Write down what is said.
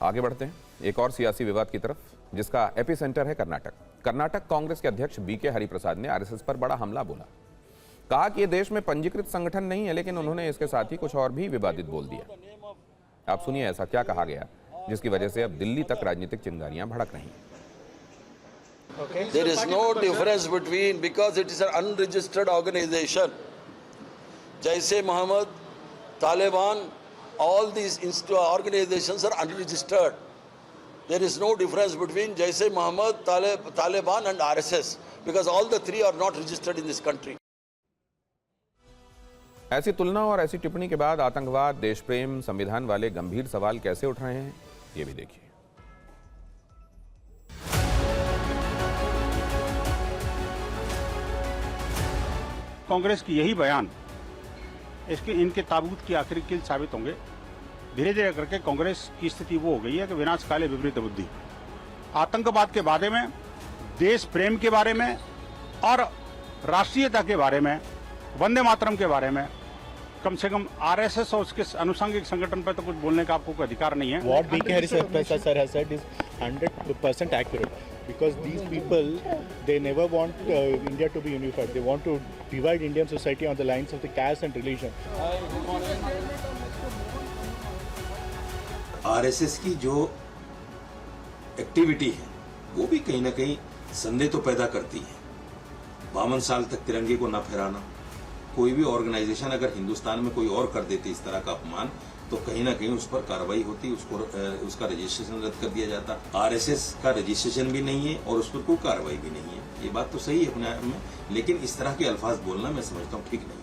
आगे बढ़ते हैं एक और सियासी विवाद की तरफ, जिसका एपिसेंटर है कर्नाटक। कर्नाटक कांग्रेस के अध्यक्ष बीके हरिप्रसाद ने आरएसएस पर बड़ा हमला बोला। कहा कि ये देश में पंजीकृत संगठन नहीं है, लेकिन उन्होंने इसके साथ ही कुछ और भी विवादित बोल दिया। आप सुनिए ऐसा क्या कहा गया, जिसकी वजह से अब दिल्ली तक राजनीतिक चिंगारियां भड़क रही हैं। There is no difference between, because it is an unregistered organization. Jaish-e-Mohammed, Taliban, all these organizations are unregistered. There is no difference between Jaish-e-Mohammed, Taliban and RSS, because all the three are not registered in this country. ऐसी तुलना और ऐसी टिप्पणी के बाद आतंकवाद, देश प्रेम, संविधान वाले गंभीर सवाल कैसे उठ रहे हैं, ये भी देखिए। कांग्रेस की यही बयान इनके ताबूत की आखिरी कील साबित होंगे। धीरे धीरे करके कांग्रेस की स्थिति वो हो गई है कि विनाश काले विपरीत बुद्धि। आतंकवाद के बारे में, देश प्रेम के बारे में और राष्ट्रीयता के बारे में, वंदे मातरम के बारे में कम से कम आरएसएस और उसके अनुषंगिक संगठन पर तो कुछ बोलने का आपको कोई अधिकार नहीं है। What BK Hariprasad sir has said is 100% accurate, because these people, they never want India to be unified. They want to divide Indian society on the lines of the caste and religion. RSS की जो activity है वो भी कहीं ना कहीं संदेह तो पैदा करती है। 52 साल तक तिरंगे को न फहराना, कोई भी ऑर्गेनाइजेशन अगर हिंदुस्तान में कोई और कर देती इस तरह का अपमान, तो कहीं ना कहीं उस पर कार्रवाई होती, उसका रजिस्ट्रेशन रद्द कर दिया जाता। आरएसएस का रजिस्ट्रेशन भी नहीं है और उस पर कोई कार्रवाई भी नहीं है। ये बात तो सही है अपने आप में, लेकिन इस तरह के अल्फाज बोलना मैं समझता हूँ ठीक नहीं।